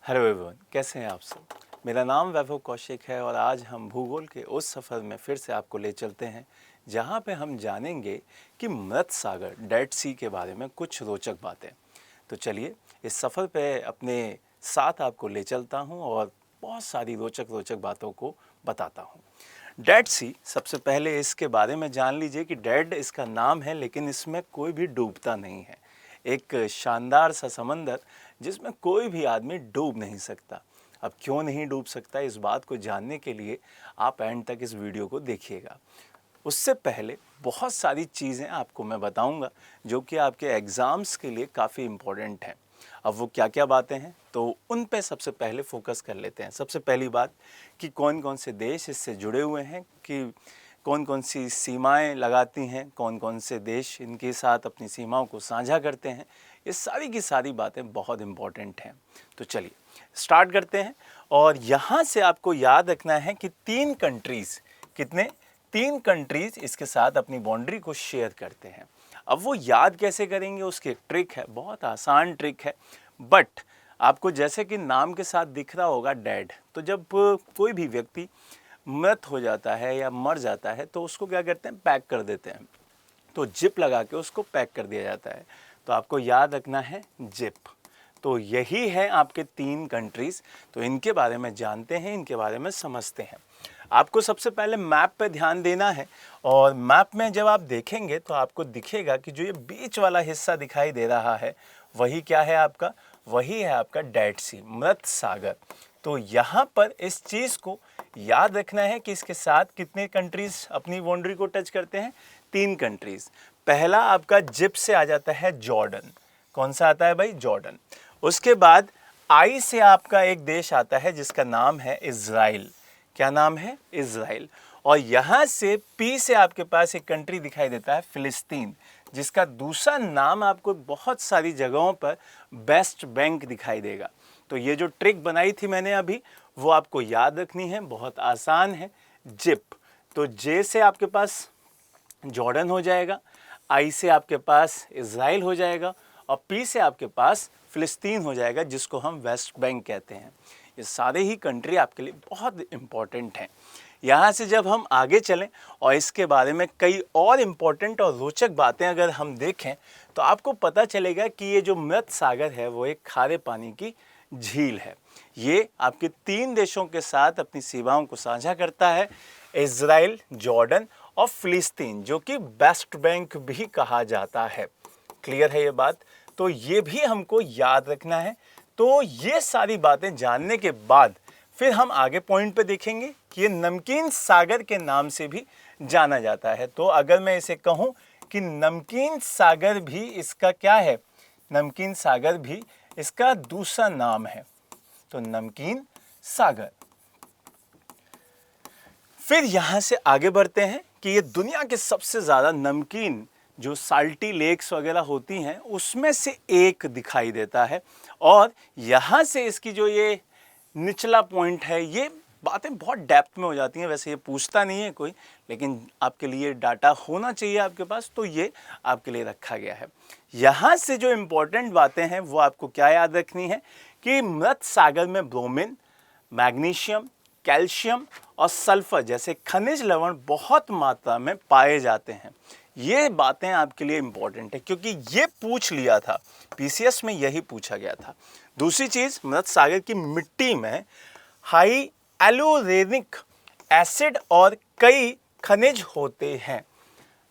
Hello everyone, कैसे हैं आप सब। मेरा नाम वैभव कौशिक है और आज हम भूगोल के उस सफ़र में फिर से आपको ले चलते हैं जहां पे हम जानेंगे कि मृत सागर डेड सी के बारे में कुछ रोचक बातें। तो चलिए इस सफ़र पे अपने साथ आपको ले चलता हूं और बहुत सारी रोचक बातों को बताता हूं। डेड सी, सबसे पहले इसके बारे में जान लीजिए कि डेड इसका नाम है, लेकिन इसमें कोई भी डूबता नहीं है। एक शानदार सा समंदर जिसमें कोई भी आदमी डूब नहीं सकता। अब क्यों नहीं डूब सकता, इस बात को जानने के लिए आप एंड तक इस वीडियो को देखिएगा। उससे पहले बहुत सारी चीज़ें आपको मैं बताऊंगा जो कि आपके एग्ज़ाम्स के लिए काफ़ी इम्पोर्टेंट हैं। अब वो क्या क्या बातें हैं, तो उन पे सबसे पहले फोकस कर लेते हैं। सबसे पहली बात कि कौन कौन से देश इससे जुड़े हुए हैं, कि कौन कौन सी सीमाएं लगाती हैं, कौन कौन से देश इनके साथ अपनी सीमाओं को साझा करते हैं। ये सारी की सारी बातें बहुत इम्पॉर्टेंट हैं। तो चलिए स्टार्ट करते हैं। और यहाँ से आपको याद रखना है कि तीन कंट्रीज़ इसके साथ अपनी बाउंड्री को शेयर करते हैं। अब वो याद कैसे करेंगे, उसकी एक ट्रिक है, बहुत आसान ट्रिक है। बट आपको जैसे कि नाम के साथ दिख रहा होगा डेड, तो जब कोई भी व्यक्ति मृत हो जाता है या मर जाता है तो उसको क्या करते हैं, पैक कर देते हैं। तो जिप लगा के उसको पैक कर दिया जाता है। तो आपको याद रखना है जिप। तो यही है आपके तीन कंट्रीज़। तो इनके बारे में जानते हैं, इनके बारे में समझते हैं। आपको सबसे पहले मैप पे ध्यान देना है। और मैप में जब आप देखेंगे तो आपको दिखेगा कि जो ये बीच वाला हिस्सा दिखाई दे रहा है वही क्या है आपका, वही है आपका डेड सी, मृत सागर। तो यहाँ पर इस चीज़ को याद रखना है कि इसके साथ कितने कंट्रीज़ अपनी बाउंड्री को टच करते हैं, तीन कंट्रीज़। पहला आपका जिप से आ जाता है जॉर्डन। कौन सा आता है भाई, जॉर्डन। उसके बाद आई से आपका एक देश आता है जिसका नाम है इज़राइल। क्या नाम है, इज़राइल। और यहाँ से पी से आपके पास एक कंट्री दिखाई देता है फिलिस्तीन, जिसका दूसरा नाम आपको बहुत सारी जगहों पर वेस्ट बैंक दिखाई देगा। तो ये जो ट्रिक बनाई थी मैंने अभी, वो आपको याद रखनी है, बहुत आसान है। जिप, तो जे से आपके पास जॉर्डन हो जाएगा, आई से आपके पास इज़राइल हो जाएगा और पी से आपके पास फिलिस्तीन हो जाएगा, जिसको हम वेस्ट बैंक कहते हैं। ये सारे ही कंट्री आपके लिए बहुत इम्पॉर्टेंट हैं। यहाँ से जब हम आगे चलें और इसके बारे में कई और इम्पॉर्टेंट और रोचक बातें अगर हम देखें तो आपको पता चलेगा कि ये जो मृत सागर है वो एक खारे पानी की झील है। ये आपके तीन देशों के साथ अपनी सीमाओं को साझा करता है, इज़राइल, जॉर्डन और फिलिस्तीन, जो कि वेस्ट बैंक भी कहा जाता है। क्लियर है ये बात, तो ये भी हमको याद रखना है। तो ये सारी बातें जानने के बाद फिर हम आगे पॉइंट पे देखेंगे कि ये नमकीन सागर के नाम से भी जाना जाता है। तो अगर मैं इसे कहूँ कि नमकीन सागर भी इसका क्या है, नमकीन सागर भी इसका दूसरा नाम है, तो नमकीन सागर। फिर यहाँ से आगे बढ़ते हैं कि ये दुनिया के सबसे ज़्यादा नमकीन जो साल्टी लेक्स वगैरह होती हैं उसमें से एक दिखाई देता है। और यहाँ से इसकी जो ये निचला पॉइंट है, ये बातें बहुत डेप्थ में हो जाती हैं। वैसे ये पूछता नहीं है कोई, लेकिन आपके लिए डाटा होना चाहिए आपके पास, तो ये आपके लिए रखा गया है। यहाँ से जो इम्पोर्टेंट बातें हैं वो आपको क्या याद रखनी है कि मृत सागर में ब्रोमीन, मैग्नीशियम, कैल्शियम और सल्फर जैसे खनिज लवण बहुत मात्रा में पाए जाते हैं। ये बातें आपके लिए इम्पॉर्टेंट है क्योंकि ये पूछ लिया था, पीसीएस में यही पूछा गया था। दूसरी चीज़, मृत सागर की मिट्टी में हाई एल्यूरेनिक एसिड और कई खनिज होते हैं।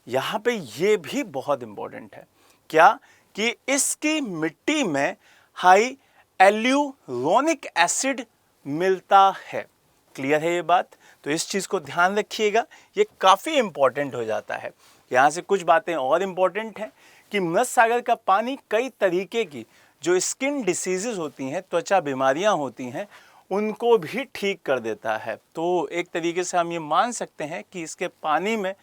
यहाँ पे ये भी बहुत इम्पॉर्टेंट है, क्या कि इसकी मिट्टी में हाई एल्यूरोनिक एसिड मिलता है। क्लियर है ये बात, तो इस चीज़ को ध्यान रखिएगा, ये काफ़ी इम्पॉर्टेंट हो जाता है। यहाँ से कुछ बातें और इम्पॉर्टेंट हैं कि मृत सागर का पानी कई तरीके की जो स्किन डिसीज़ेज़ होती हैं, त्वचा बीमारियाँ होती हैं, उनको भी ठीक कर देता है। तो एक तरीके से हम ये मान सकते हैं कि इसके पानी में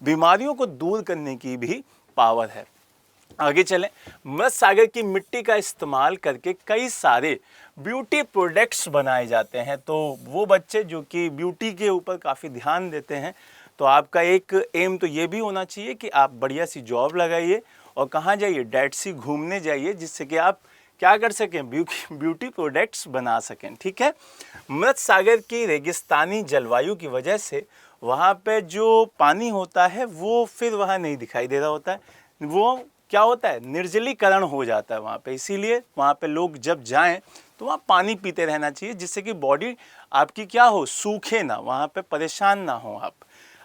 बीमारियों को दूर करने की भी पावर है। आगे चलें, मृत सागर की मिट्टी का इस्तेमाल करके कई सारे ब्यूटी प्रोडक्ट्स बनाए जाते हैं। तो वो बच्चे जो कि ब्यूटी के ऊपर काफ़ी ध्यान देते हैं, तो आपका एक एम तो ये भी होना चाहिए कि आप बढ़िया सी जॉब लगाइए और कहाँ जाइए, डेड सी घूमने जाइए, जिससे कि आप क्या कर सकें, ब्यूटी प्रोडक्ट्स बना सकें। ठीक है, मृत सागर की रेगिस्तानी जलवायु की वजह से वहाँ पे जो पानी होता है वो फिर वहाँ नहीं दिखाई दे रहा होता है, वो क्या होता है, निर्जलीकरण हो जाता है वहाँ पे। इसीलिए वहाँ पे लोग जब जाएं तो वहाँ पानी पीते रहना चाहिए, जिससे कि बॉडी आपकी क्या हो, सूखे ना, वहाँ पे परेशान ना हो आप।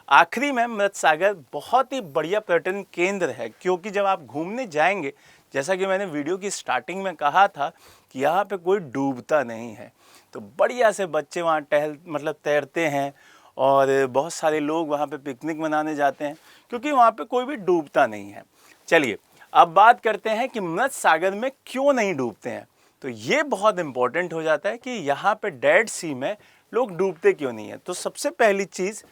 आखिरी में मृत सागर बहुत ही बढ़िया पर्यटन केंद्र है, क्योंकि जब आप घूमने जाएंगे, जैसा कि मैंने वीडियो की स्टार्टिंग में कहा था कि यहाँ पे कोई डूबता नहीं है, तो बढ़िया से बच्चे वहाँ तैरते हैं और बहुत सारे लोग वहाँ पे पिकनिक मनाने जाते हैं, क्योंकि वहाँ पे कोई भी डूबता नहीं है। चलिए अब बात करते हैं कि मृत सागर में क्यों नहीं डूबते हैं। तो ये बहुत इंपॉर्टेंट हो जाता है कि यहाँ पे डेड सी में लोग डूबते क्यों नहीं है। तो सबसे पहली चीज़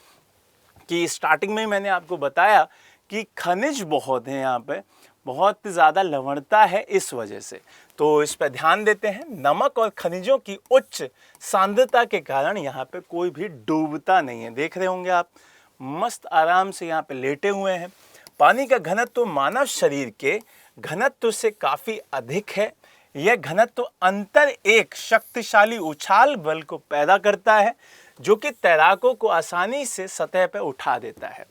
कि स्टार्टिंग में ही मैंने आपको बताया कि खनिज बहुत हैं यहाँ पे, बहुत ज़्यादा लवणता है इस वजह से, तो इस पर ध्यान देते हैं। नमक और खनिजों की उच्च सांद्रता के कारण यहाँ पे कोई भी डूबता नहीं है। देख रहे होंगे आप, मस्त आराम से यहाँ पे लेटे हुए हैं। पानी का घनत्व मानव शरीर के घनत्व से काफ़ी अधिक है। यह घनत्व अंतर एक शक्तिशाली उछाल बल को पैदा करता है, जो कि तैराकों को आसानी से सतह पर उठा देता है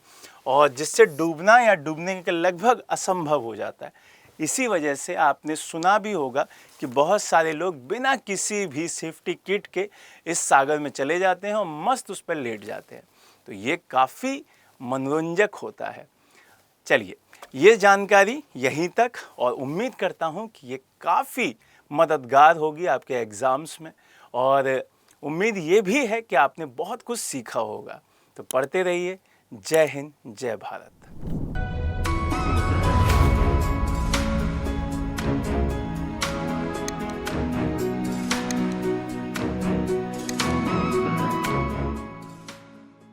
और जिससे डूबना या डूबने के लगभग असंभव हो जाता है। इसी वजह से आपने सुना भी होगा कि बहुत सारे लोग बिना किसी भी सेफ्टी किट के इस सागर में चले जाते हैं और मस्त उस पर लेट जाते हैं। तो ये काफ़ी मनोरंजक होता है। चलिए, ये जानकारी यहीं तक, और उम्मीद करता हूँ कि ये काफ़ी मददगार होगी आपके एग्ज़ाम्स में, और उम्मीद ये भी है कि आपने बहुत कुछ सीखा होगा। तो पढ़ते रहिए। जय हिंद, जय भारत।